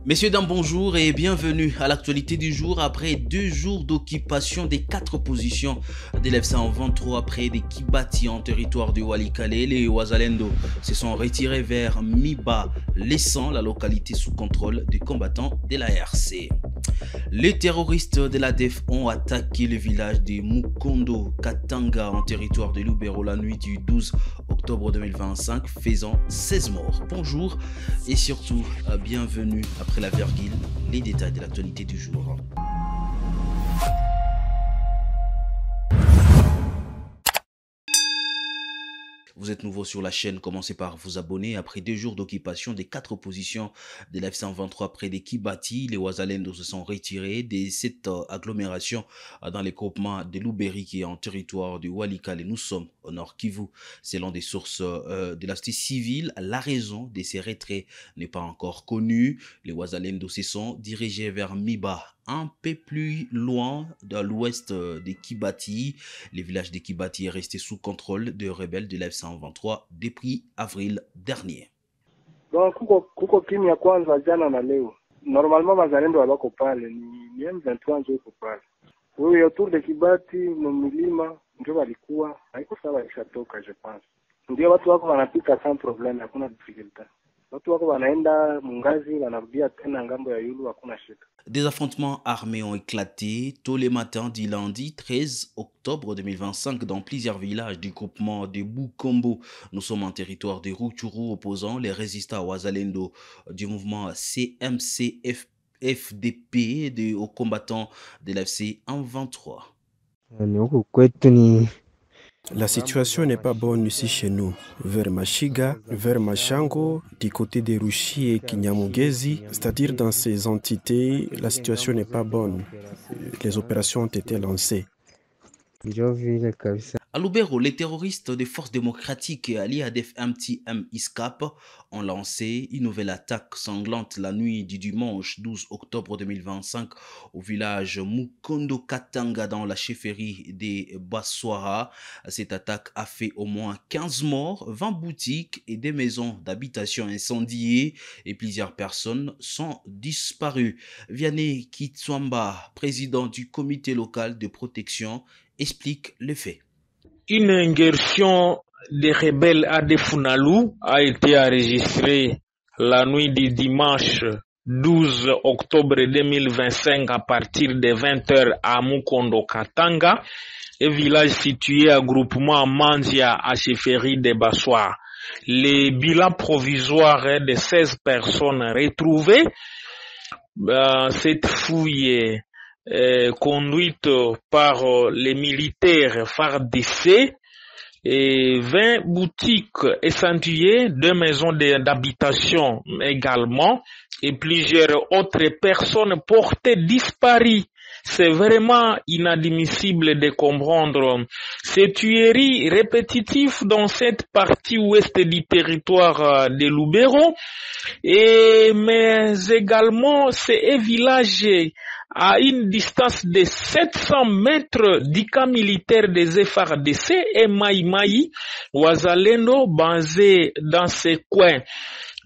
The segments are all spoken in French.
Messieurs, dames, bonjour et bienvenue à l'actualité du jour. Après 2 jours d'occupation des 4 positions de l'F-123 près des Kibati en territoire du Walikale, les Wazalendo se sont retirés vers Miba, laissant la localité sous contrôle des combattants de la RC. Les terroristes de l'ADF ont attaqué le village de Mukondo Katanga en territoire de Lubero la nuit du 12 octobre 2025, faisant 16 morts. Bonjour et surtout bienvenue après la virgule, les détails de l'actualité du jour. Vous êtes nouveau sur la chaîne, commencez par vous abonner. Après 2 jours d'occupation des 4 positions de l'F-123 près des Kibati, les Wazalendo se sont retirés de cette agglomération dans les groupements de Luberi qui est en territoire du Walikale. Nous sommes au Nord Kivu. Selon des sources de la société civile, la raison de ces retraits n'est pas encore connue. Les Wazalendo se sont dirigés vers Miba, un peu plus loin dans l'ouest des Kibati. Le village de Kibati est resté sous contrôle des rebelles de l'F-123 depuis avril dernier. Donc kuko kimya kwanza jana na leo. Normalement wazalendo wako pale ni M23 ndio uko pale. Huyo autour de Kibati na milima ndio walikuwa haiko sawa ishatoka je pense. Ndio watu wako wanapita sans problème, hakuna difficulté. Watu wako wanaenda mungazi wanarudia tena ngambo ya yulu, hakuna shida. Des affrontements armés ont éclaté tôt le matin du lundi 13 octobre 2025 dans plusieurs villages du groupement de Bukombo. Nous sommes en territoire de Rutshuru opposant les résistants Wazalendo du mouvement CMC-FDP aux combattants de l'FC 123. La situation n'est pas bonne ici chez nous. Vers Machiga, vers Machango, du côté des Rushi et Kinyamugezi, c'est-à-dire dans ces entités, la situation n'est pas bonne. Les opérations ont été lancées. À Lubero, les terroristes des forces démocratiques et alliés ADF MTM ISCAP ont lancé une nouvelle attaque sanglante la nuit du dimanche 12 octobre 2025 au village Mukondo Katanga dans la chefferie des Baswara. Cette attaque a fait au moins 15 morts, 20 boutiques et des maisons d'habitation incendiées et plusieurs personnes sont disparues. Vianney Kitswamba, président du comité local de protection, explique les faits. Une ingression des rebelles à Defunalu a été enregistrée la nuit du dimanche 12 octobre 2025 à partir de 20h à Mukondo Katanga, un village situé à groupement Mandia à chefferie de Bassoir. Les bilans provisoires de 16 personnes retrouvées, cette fouille conduite par les militaires FARDC et 20 boutiques incendiées, 2 maisons d'habitation également et plusieurs autres personnes portées disparues. C'est vraiment inadmissible de comprendre ces tueries répétitives dans cette partie ouest du territoire de Lubero, mais également c'est un village à une distance de 700 mètres du camp militaire des FARDC et Maïmaï, Wazalendo, basé dans ces coins.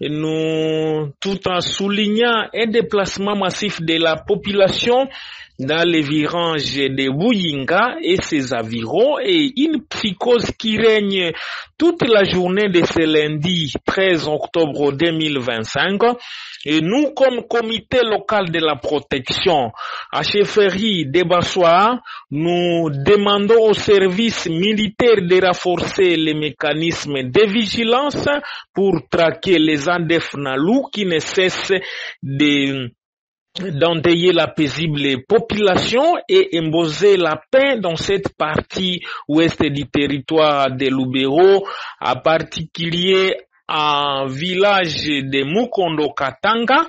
Nous, tout en soulignant un déplacement massif de la population dans les virages de Buyinga et ses environs et une psychose qui règne toute la journée de ce lundi 13 octobre 2025. Et nous, comme comité local de la protection à chefferie de Bassoir, nous demandons aux services militaires de renforcer les mécanismes de vigilance pour traquer les Andefnalu qui ne cessent d'endeuiller la paisible population et imposer la paix dans cette partie ouest du territoire de Lubero, en particulier un village de Mukondo Katanga,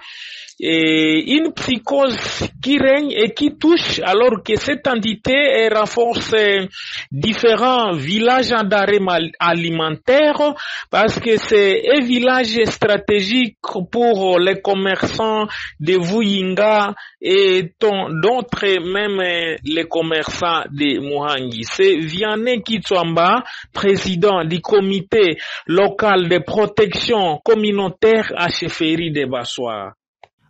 et une psychose qui règne et qui touche alors que cette entité renforce différents villages d'arrêt alimentaire parce que c'est un village stratégique pour les commerçants de Vuyinga et d'autres, même les commerçants de Muhangi. C'est Vianney Kitswamba, président du comité local de protection communautaire à chefferie de Bassoir.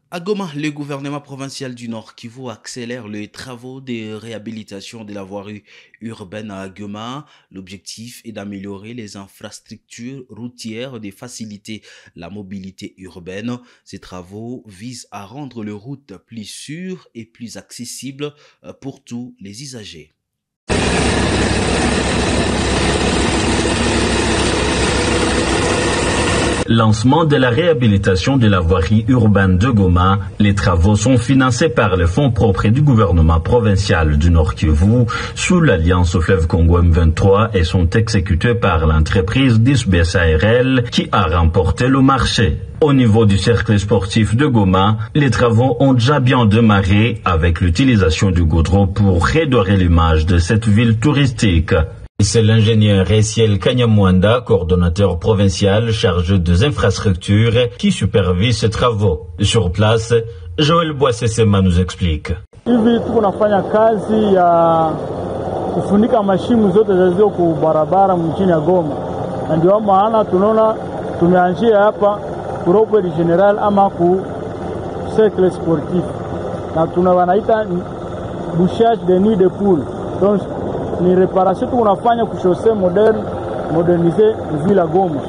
À Goma, le gouvernement provincial du Nord Kivu accélère les travaux de réhabilitation de la voirie urbaine à Goma. L'objectif est d'améliorer les infrastructures routières, de faciliter la mobilité urbaine. Ces travaux visent à rendre les routes plus sûres et plus accessibles pour tous les usagers. Lancement de la réhabilitation de la voirie urbaine de Goma. Les travaux sont financés par le fonds propre du gouvernement provincial du Nord Kivu sous l'Alliance au fleuve Congo M23 et sont exécutés par l'entreprise DISBSARL qui a remporté le marché. Au niveau du cercle sportif de Goma, les travaux ont déjà bien démarré avec l'utilisation du goudron pour redorer l'image de cette ville touristique. C'est l'ingénieur Essiel Kanyamwanda, coordonnateur provincial chargé des infrastructures, qui supervise ces travaux. Sur place, Joël Boissesema nous explique. Hivi tunafanya kazi ya kufunika mashimo zote zilizo kwa barabara mjini ya Goma. Na ndio maana tunaona tumeanzia hapa Europe General ama ku cercle sportif. Na tunawanaita bouchage de nid de poule. Donc ni réparation tunafanya ku chaussée moderne moderniser ville ya Goma.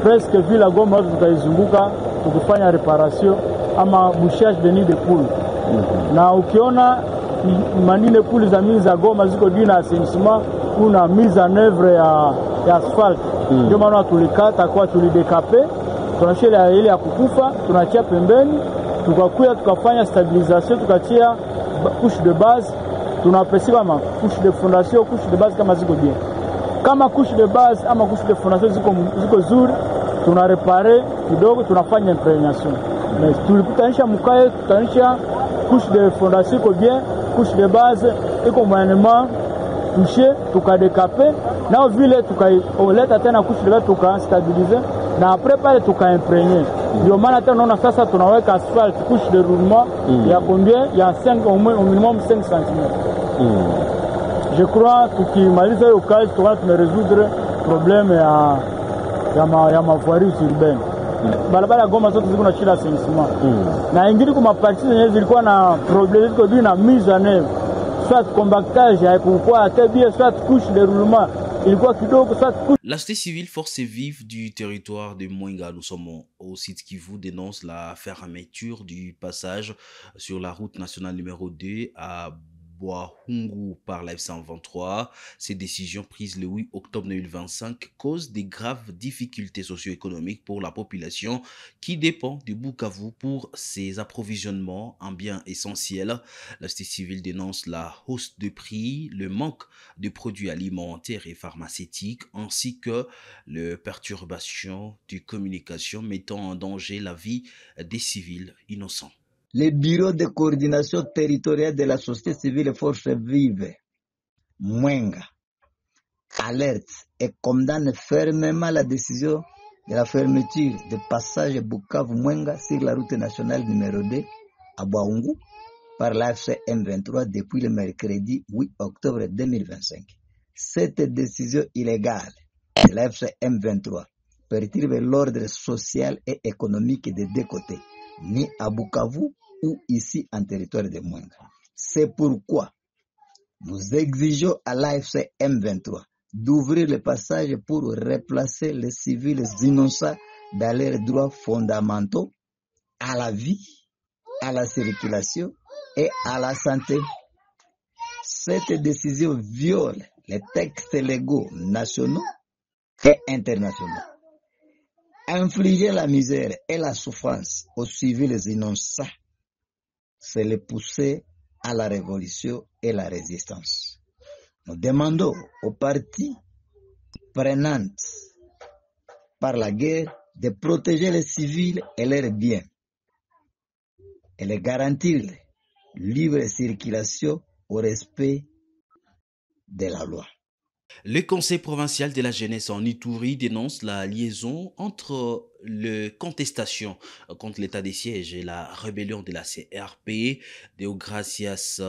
Presque ville ya Goma tutaizunguka tukifanya réparation ama bouchage de nid de poule. Na ukiona manine poule za mingi za Goma ziko juu na assainissement kuna mise en œuvre ya asphalt. Ndio maana tulikata kwa tulidekape tunashela ile ya kukufa tunachia pembeni tukakuya tukafanya stabilisation tukatia couche de base tunapesi kama couche de fondation couche de base kama ziko bien kama couche de base ama couche de fondation ziko zuri tuna réparer kidogo tunafanya imprégnation mais tuliputanisha mkae tutanisha couche de fondation iko bien couche de base iko moyennement touché tukadekape na vile tukaoleta tena couche de base tukastabiliser na après pale tukaimprégner. Ndio maana tena unaona sasa tunaweka asphalt couche de roulement ya combien ya 5 au minimum 5 cm. Je crois tukimaliza hiyo kazi tutakuwa tumeresoudre problème ya mavoirie urbaine. Barabara Goma zote ziko na shida assainissement. Na ingine kuma parties zenyewe zilikuwa na problème ziko juu na mise en œuvre. Soit compactage haikuwa hata bien soit couche de roulement. La société civile Forces Vives du territoire de Mwenga, nous sommes au site qui vous dénonce la fermeture du passage sur la route nationale numéro 2 à Boahungu par la F123. Ces décisions prises le 8 octobre 2025 causent des graves difficultés socio-économiques pour la population qui dépend du Bukavu pour ses approvisionnements en biens essentiels. La société civile dénonce la hausse de prix, le manque de produits alimentaires et pharmaceutiques ainsi que les perturbations de communication mettant en danger la vie des civils innocents. Le bureau de coordination territoriale de la société civile Forces Vives, Mwenga, alerte et condamne fermement la décision de la fermeture de passage Bukavu-Mwenga sur la route nationale numéro 2 à Boahungu par l'AFC M23 depuis le mercredi 8 octobre 2025. Cette décision illégale de l'AFC M23 perturbe l'ordre social et économique des deux côtés, ni à Bukavu ou ici en territoire de Mwenga. C'est pourquoi nous exigeons à l'AFC M23 d'ouvrir le passage pour replacer les civils innocents dans leurs droits fondamentaux à la vie, à la circulation et à la santé. Cette décision viole les textes légaux nationaux et internationaux. Infliger la misère et la souffrance aux civils innocents, c'est les pousser à la révolution et la résistance. Nous demandons aux parties prenantes par la guerre de protéger les civils et leurs biens et de garantir libre circulation au respect de la loi. Le Conseil provincial de la jeunesse en Ituri dénonce la liaison entre les contestations contre l'état des sièges et la rébellion de la CRP. Deogracias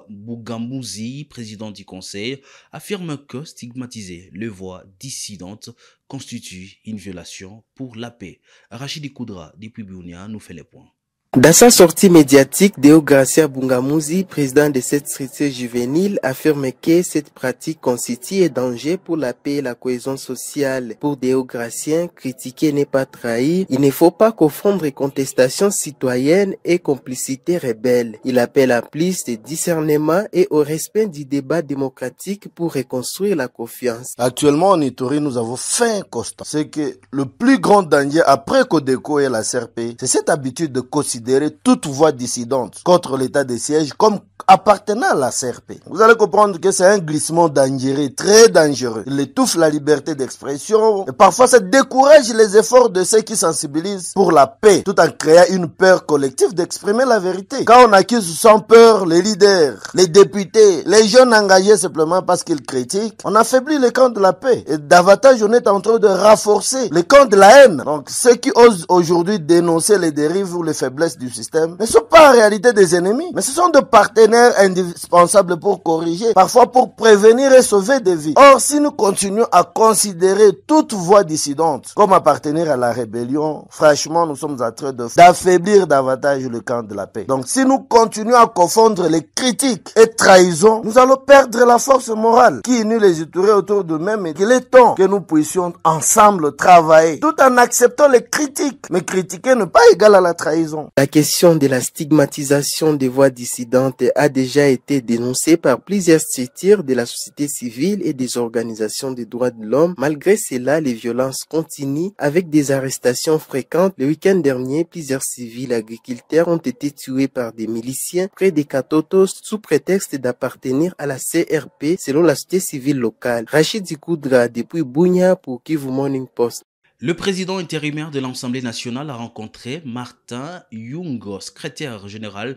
Bugambuzi, président du Conseil, affirme que stigmatiser les voix dissidentes constitue une violation pour la paix. Rachidi Koudra, depuis Bounia, nous fait les points. Dans sa sortie médiatique, Deogracia Bungamuzi, président de cette structure juvénile, affirme que cette pratique constitue un danger pour la paix et la cohésion sociale. Pour Deogracien, critiquer n'est pas trahir. Il ne faut pas confondre contestation citoyenne et complicité rebelle. Il appelle à plus de discernement et au respect du débat démocratique pour reconstruire la confiance. Actuellement, en Ituri, nous avons fait un constat. C'est que le plus grand danger après Codeco et la CRP, c'est cette habitude de considérer toute voix dissidente contre l'état de siège comme appartenant à la CRP. Vous allez comprendre que c'est un glissement dangereux, très dangereux. Il étouffe la liberté d'expression et parfois ça décourage les efforts de ceux qui sensibilisent pour la paix, tout en créant une peur collective d'exprimer la vérité. Quand on accuse sans peur les leaders, les députés, les jeunes engagés simplement parce qu'ils critiquent, on affaiblit le camp de la paix. Et davantage, on est en train de renforcer le camp de la haine. Donc ceux qui osent aujourd'hui dénoncer les dérives ou les faiblesses du système ne sont pas en réalité des ennemis, mais ce sont des partenaires indispensables pour corriger, parfois pour prévenir et sauver des vies. Or, si nous continuons à considérer toute voix dissidente comme appartenir à la rébellion, franchement, nous sommes en train d'affaiblir davantage le camp de la paix. Donc, si nous continuons à confondre les critiques et trahisons, nous allons perdre la force morale qui unit les Ituriens autour de nous-mêmes et qu'il est temps que nous puissions ensemble travailler tout en acceptant les critiques. Mais critiquer n'est pas égal à la trahison. La question de la stigmatisation des voix dissidentes a déjà été dénoncée par plusieurs structures de la société civile et des organisations des droits de l'homme. Malgré cela, les violences continuent avec des arrestations fréquentes. Le week-end dernier, plusieurs civils agriculteurs ont été tués par des miliciens près des Katotos sous prétexte d'appartenir à la CRP selon la société civile locale. Rachid Dikoudra depuis Bunia pour Kivu Morning Post. Le président intérimaire de l'Assemblée nationale a rencontré Martin Yungo, secrétaire général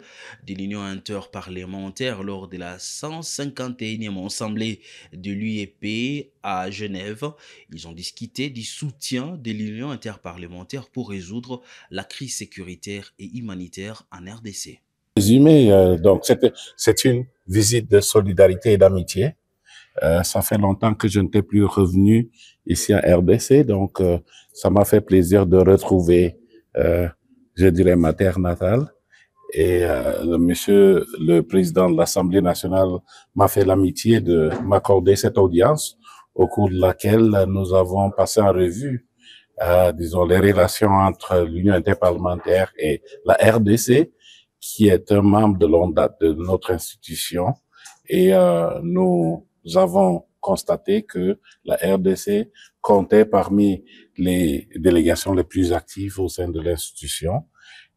de l'Union interparlementaire lors de la 151e Assemblée de l'UEP à Genève. Ils ont discuté du soutien de l'Union interparlementaire pour résoudre la crise sécuritaire et humanitaire en RDC. Résumé, donc c'est une visite de solidarité et d'amitié. Ça fait longtemps que je n'étais plus revenu ici en RDC, donc ça m'a fait plaisir de retrouver, je dirais, ma terre natale. Et monsieur le président de l'Assemblée nationale m'a fait l'amitié de m'accorder cette audience, au cours de laquelle nous avons passé en revue, disons, les relations entre l'Union interparlementaire et la RDC, qui est un membre de longue date de notre institution. Et nous avons constaté que la RDC comptait parmi les délégations les plus actives au sein de l'institution.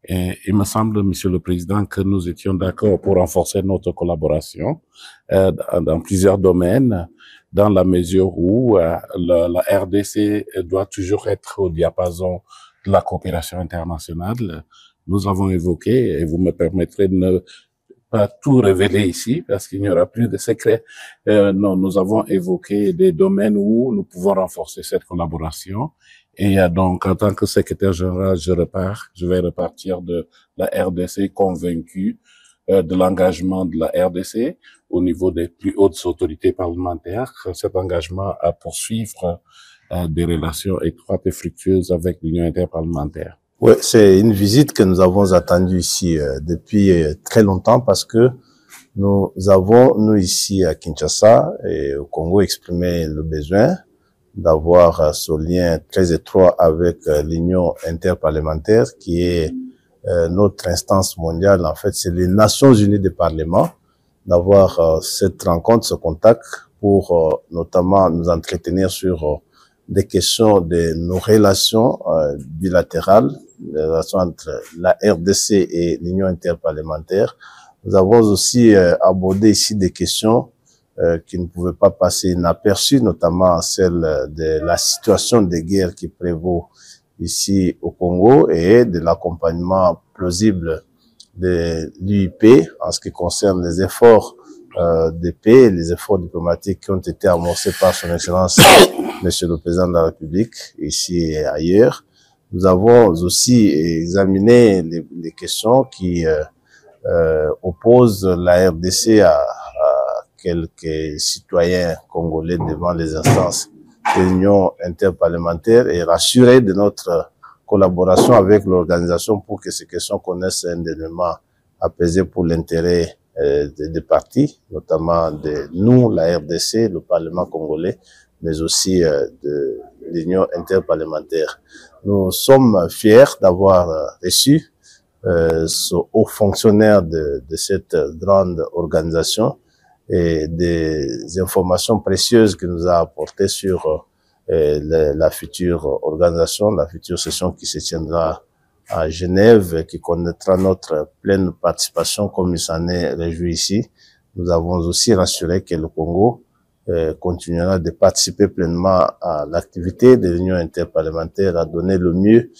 Et il me semble, Monsieur le Président, que nous étions d'accord pour renforcer notre collaboration dans plusieurs domaines, dans la mesure où la RDC doit toujours être au diapason de la coopération internationale. Nous avons évoqué, et vous me permettrez de ne pas tout révéler ici, parce qu'il n'y aura plus de secrets. Non, nous avons évoqué des domaines où nous pouvons renforcer cette collaboration. Et donc, en tant que secrétaire général, je vais repartir de la RDC convaincu de l'engagement de la RDC au niveau des plus hautes autorités parlementaires, cet engagement à poursuivre des relations étroites et fructueuses avec l'Union interparlementaire. Oui, c'est une visite que nous avons attendue ici depuis très longtemps parce que nous avons, nous ici à Kinshasa et au Congo, exprimé le besoin d'avoir ce lien très étroit avec l'Union interparlementaire qui est notre instance mondiale. En fait, c'est les Nations Unies des parlements, d'avoir cette rencontre, ce contact pour notamment nous entretenir sur des questions de nos relations bilatérales, les relations entre la RDC et l'Union interparlementaire. Nous avons aussi abordé ici des questions qui ne pouvaient pas passer inaperçues, notamment celle de la situation de guerre qui prévaut ici au Congo et de l'accompagnement plausible de l'UIP en ce qui concerne les efforts de paix, les efforts diplomatiques qui ont été amorcés par son Excellence Monsieur le Président de la République, ici et ailleurs. Nous avons aussi examiné les questions qui opposent la RDC à quelques citoyens congolais devant les instances de l'Union interparlementaire et rassurés de notre collaboration avec l'organisation pour que ces questions connaissent un dénouement apaisé pour l'intérêt des partis, notamment de nous, la RDC, le Parlement congolais, mais aussi de l'Union interparlementaire. Nous sommes fiers d'avoir reçu ce haut fonctionnaire de cette grande organisation et des informations précieuses qu'il nous a apportées sur la future organisation, la future session qui se tiendra à Genève et qui connaîtra notre pleine participation comme il s'en est réjoui ici. Nous avons aussi rassuré que le Congo continuera de participer pleinement à l'activité de l'Union interparlementaire, à donner le mieux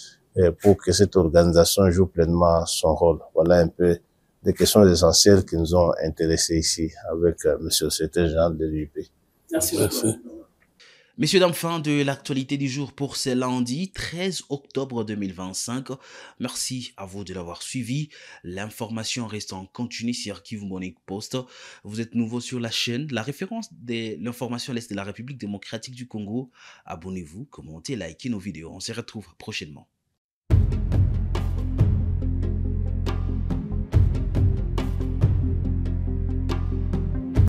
pour que cette organisation joue pleinement son rôle. Voilà un peu des questions essentielles qui nous ont intéressés ici avec Monsieur le secrétaire général de l'UIP. Merci. Messieurs, dames, fin de l'actualité du jour pour ce lundi 13 octobre 2025. Merci à vous de l'avoir suivi. L'information reste en continu sur Kivu Morning Post. Vous êtes nouveau sur la chaîne. La référence de l'information à l'Est de la République démocratique du Congo. Abonnez-vous, commentez, likez nos vidéos. On se retrouve prochainement.